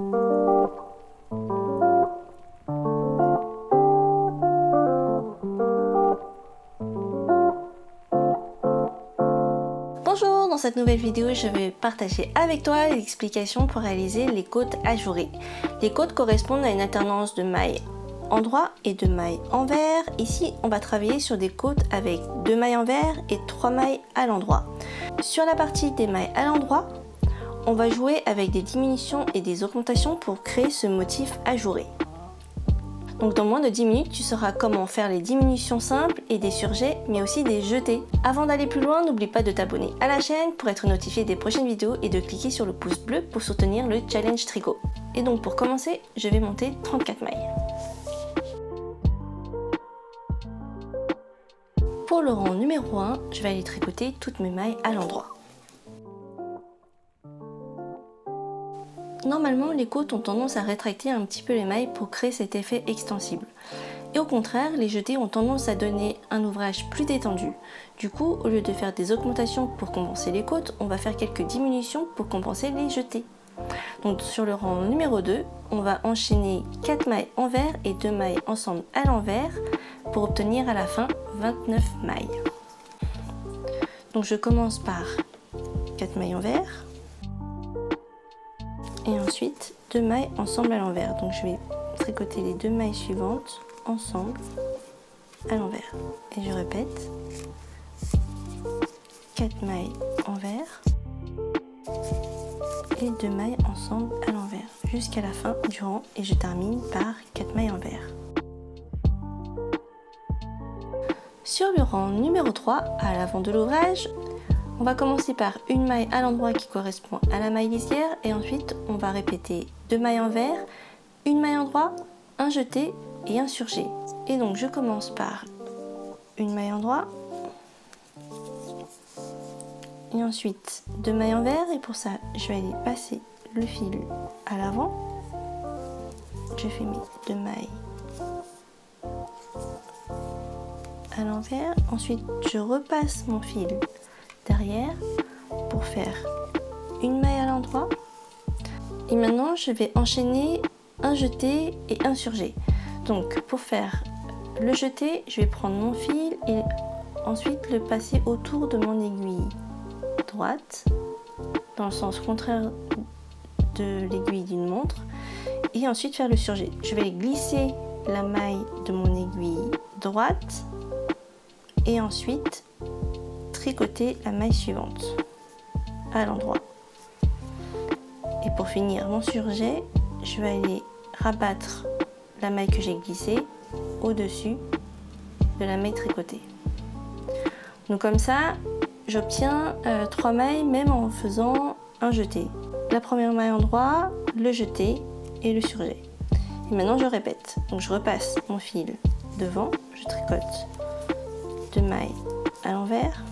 Bonjour, dans cette nouvelle vidéo, je vais partager avec toi les explications pour réaliser les côtes ajourées. Les côtes correspondent à une alternance de mailles endroit et de mailles envers. Ici, on va travailler sur des côtes avec 2 mailles envers et 3 mailles à l'endroit. Sur la partie des mailles à l'endroit, on va jouer avec des diminutions et des augmentations pour créer ce motif ajouré. Donc dans moins de 10 minutes, tu sauras comment faire les diminutions simples et des surjets, mais aussi des jetés. Avant d'aller plus loin, n'oublie pas de t'abonner à la chaîne pour être notifié des prochaines vidéos et de cliquer sur le pouce bleu pour soutenir le challenge tricot. Et donc pour commencer, je vais monter 34 mailles. Pour le rang numéro 1, je vais aller tricoter toutes mes mailles à l'endroit. Normalement, les côtes ont tendance à rétracter un petit peu les mailles pour créer cet effet extensible. Et au contraire, les jetés ont tendance à donner un ouvrage plus détendu. Du coup, au lieu de faire des augmentations pour compenser les côtes, on va faire quelques diminutions pour compenser les jetés. Donc sur le rang numéro 2, on va enchaîner 4 mailles envers et 2 mailles ensemble à l'envers pour obtenir à la fin 29 mailles. Donc je commence par 4 mailles envers. Et ensuite 2 mailles ensemble à l'envers. Donc je vais tricoter les 2 mailles suivantes ensemble à l'envers. Et je répète 4 mailles envers et 2 mailles ensemble à l'envers jusqu'à la fin du rang et je termine par 4 mailles envers. Sur le rang numéro 3, à l'avant de l'ouvrage, on va commencer par une maille à l'endroit qui correspond à la maille lisière et ensuite on va répéter 2 mailles envers, une maille endroit, un jeté et un surjet. Et donc je commence par une maille endroit et ensuite 2 mailles envers et pour ça je vais aller passer le fil à l'avant. Je fais mes 2 mailles à l'envers, ensuite je repasse mon fil derrière pour faire une maille à l'endroit et maintenant je vais enchaîner un jeté et un surjet. Donc pour faire le jeté, je vais prendre mon fil et ensuite le passer autour de mon aiguille droite dans le sens contraire de l'aiguille d'une montre et ensuite faire le surjet. Je vais glisser la maille de mon aiguille droite et ensuite tricoter la maille suivante à l'endroit. Et pour finir mon surjet, je vais aller rabattre la maille que j'ai glissée au-dessus de la maille tricotée. Donc comme ça, j'obtiens 3 mailles même en faisant un jeté. La première maille endroit, le jeté et le surjet. Et maintenant je répète. Donc je repasse mon fil devant, je tricote 2 mailles à l'envers.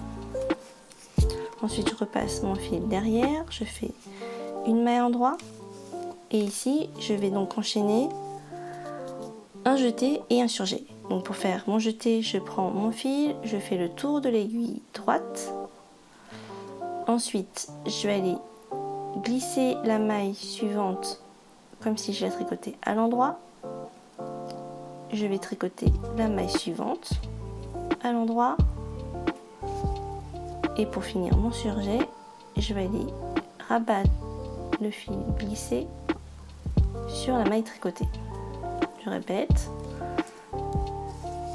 Ensuite je repasse mon fil derrière, je fais une maille endroit et ici je vais donc enchaîner un jeté et un surjet. Donc pour faire mon jeté, je prends mon fil, je fais le tour de l'aiguille droite. Ensuite je vais aller glisser la maille suivante comme si je la tricotais à l'endroit. Je vais tricoter la maille suivante à l'endroit. Et pour finir mon surjet, je vais aller rabattre le fil glissé sur la maille tricotée. Je répète,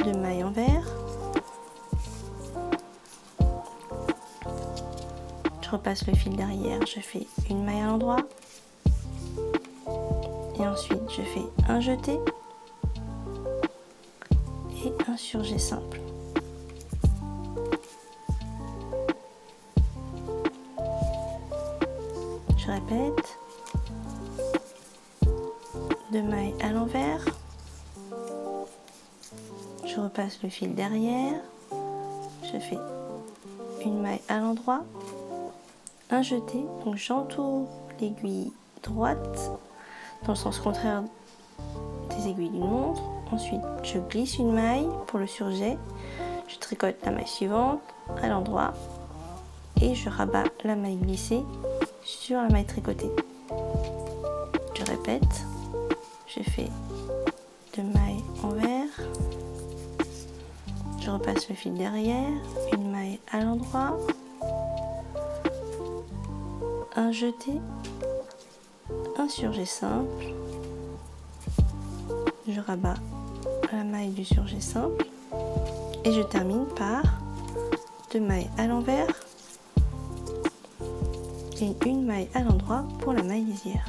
2 mailles envers, je repasse le fil derrière, je fais une maille à l'endroit et ensuite je fais un jeté et un surjet simple. Je répète, 2 mailles à l'envers, je repasse le fil derrière, je fais une maille à l'endroit, un jeté, donc j'entoure l'aiguille droite dans le sens contraire des aiguilles d'une montre. Ensuite je glisse une maille pour le surjet, je tricote la maille suivante à l'endroit et je rabats la maille glissée sur la maille tricotée. Je répète. répète, je fais 2 mailles envers, je repasse le fil derrière, une maille à l'endroit, un jeté, un surjet simple, je rabats la maille du surjet simple et je termine par 2 mailles à l'envers et une maille à l'endroit pour la maille lisière.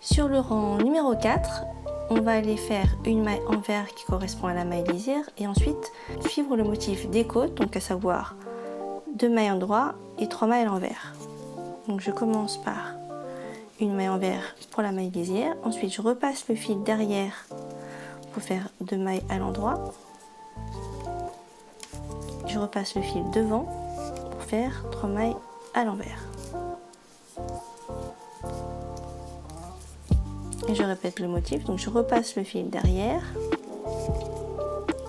Sur le rang numéro 4, on va aller faire une maille envers qui correspond à la maille lisière et ensuite suivre le motif des côtes, donc à savoir 2 mailles endroit et 3 mailles à l'envers. Donc je commence par une maille envers pour la maille lisière, ensuite je repasse le fil derrière pour faire 2 mailles à l'endroit, je repasse le fil devant pour faire 3 mailles à l'envers. Et je répète le motif, donc je repasse le fil derrière,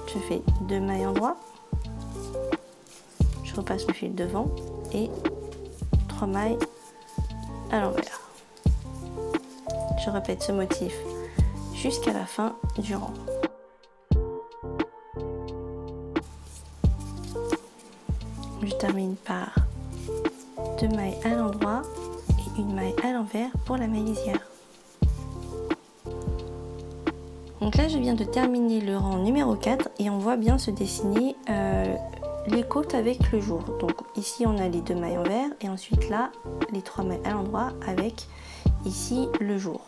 je fais 2 mailles endroit, je repasse le fil devant et 3 mailles à l'envers. Je répète ce motif jusqu'à la fin du rang. Je termine par 2 mailles à l'endroit et une maille à l'envers pour la maille lisière. Donc là je viens de terminer le rang numéro 4 et on voit bien se dessiner les côtes avec le jour. Donc ici on a les 2 mailles envers et ensuite là les 3 mailles à l'endroit avec ici le jour.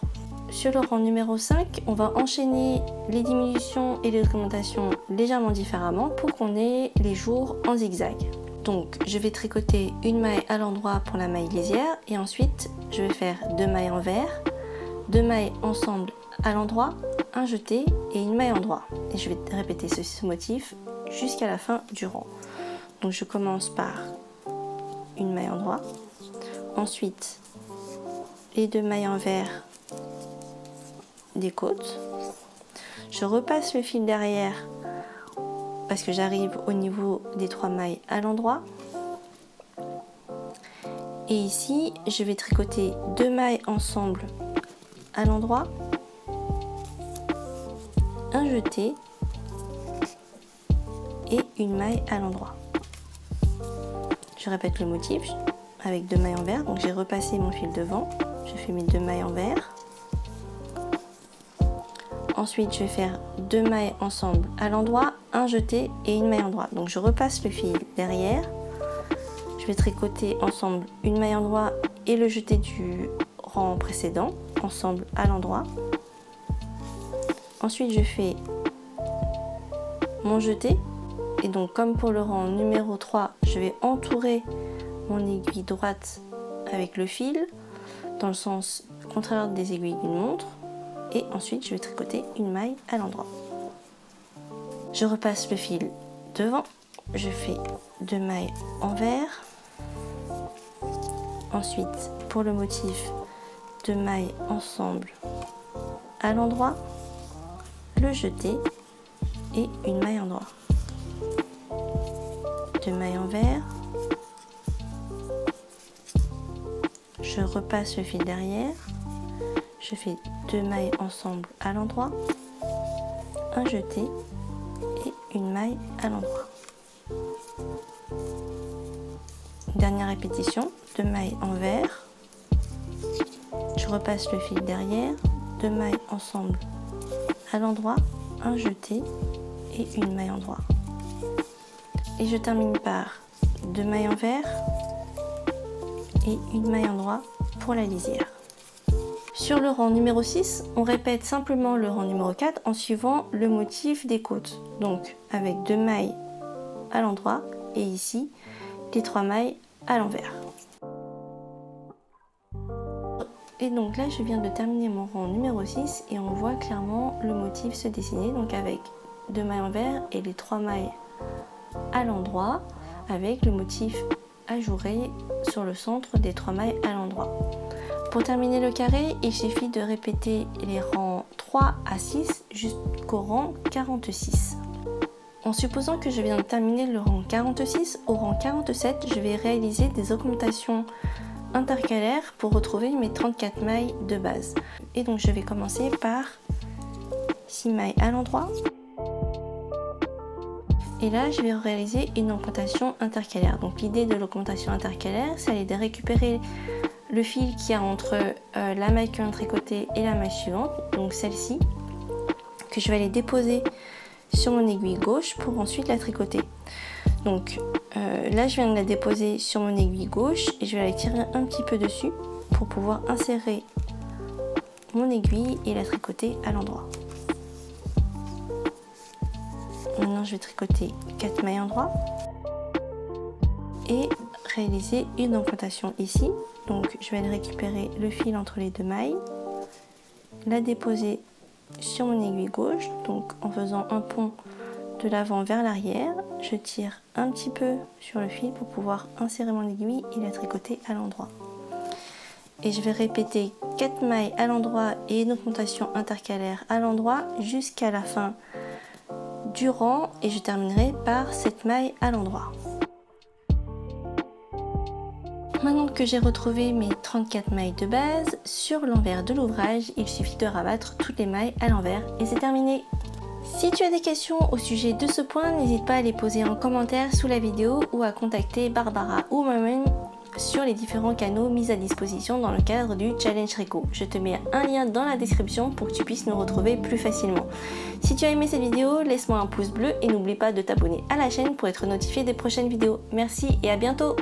Sur le rang numéro 5, on va enchaîner les diminutions et les augmentations légèrement différemment pour qu'on ait les jours en zigzag. Donc je vais tricoter une maille à l'endroit pour la maille lisière et ensuite je vais faire 2 mailles envers, 2 mailles ensemble à l'endroit, un jeté et une maille endroit. Et je vais répéter ce motif jusqu'à la fin du rang. Donc je commence par une maille endroit, ensuite les 2 mailles envers des côtes, je repasse le fil derrière parce que j'arrive au niveau des 3 mailles à l'endroit et ici je vais tricoter 2 mailles ensemble à l'endroit, un jeté et une maille à l'endroit. Je répète le motif avec 2 mailles envers, donc j'ai repassé mon fil devant, je fais mes 2 mailles envers. Ensuite, je vais faire 2 mailles ensemble à l'endroit, un jeté et une maille endroit. Donc je repasse le fil derrière. Je vais tricoter ensemble une maille endroit et le jeté du rang précédent, ensemble à l'endroit. Ensuite, je fais mon jeté. Et donc comme pour le rang numéro 3, je vais entourer mon aiguille droite avec le fil dans le sens contraire des aiguilles d'une montre. Et ensuite je vais tricoter une maille à l'endroit. Je repasse le fil devant, je fais 2 mailles envers. Ensuite pour le motif, 2 mailles ensemble à l'endroit, le jeté et une maille endroit. 2 mailles envers, je repasse le fil derrière. Je fais 2 mailles ensemble à l'endroit, un jeté et une maille à l'endroit. Dernière répétition, 2 mailles envers, je repasse le fil derrière, 2 mailles ensemble à l'endroit, un jeté et une maille endroit. Et je termine par 2 mailles envers et une maille endroit pour la lisière. Sur le rang numéro 6, on répète simplement le rang numéro 4 en suivant le motif des côtes. Donc avec 2 mailles à l'endroit et ici les 3 mailles à l'envers. Et donc là je viens de terminer mon rang numéro 6 et on voit clairement le motif se dessiner. Donc avec 2 mailles envers et les 3 mailles à l'endroit avec le motif ajouré sur le centre des 3 mailles à l'endroit. Pour terminer le carré, il suffit de répéter les rangs 3 à 6 jusqu'au rang 46. En supposant que je viens de terminer le rang 46, au rang 47, je vais réaliser des augmentations intercalaire pour retrouver mes 34 mailles de base. Et donc je vais commencer par 6 mailles à l'endroit. Et là, je vais réaliser une augmentation intercalaire. Donc l'idée de l'augmentation intercalaire, c'est de récupérer le fil qu'il y a entre la maille que je viens de tricoter et la maille suivante, donc celle-ci, que je vais aller déposer sur mon aiguille gauche pour ensuite la tricoter. Donc là, je viens de la déposer sur mon aiguille gauche et je vais aller tirer un petit peu dessus pour pouvoir insérer mon aiguille et la tricoter à l'endroit. Maintenant, je vais tricoter 4 mailles endroit et réaliser une augmentation ici. Donc, je vais aller récupérer le fil entre les deux mailles, la déposer sur mon aiguille gauche, donc en faisant un pont de l'avant vers l'arrière. Je tire un petit peu sur le fil pour pouvoir insérer mon aiguille et la tricoter à l'endroit. Et je vais répéter 4 mailles à l'endroit et une augmentation intercalaire à l'endroit jusqu'à la fin du rang et je terminerai par 7 mailles à l'endroit. Maintenant que j'ai retrouvé mes 34 mailles de base, sur l'envers de l'ouvrage, il suffit de rabattre toutes les mailles à l'envers et c'est terminé. Si tu as des questions au sujet de ce point, n'hésite pas à les poser en commentaire sous la vidéo ou à contacter Barbara ou moi-même sur les différents canaux mis à disposition dans le cadre du Challenge Tricot. Je te mets un lien dans la description pour que tu puisses nous retrouver plus facilement. Si tu as aimé cette vidéo, laisse-moi un pouce bleu et n'oublie pas de t'abonner à la chaîne pour être notifié des prochaines vidéos. Merci et à bientôt!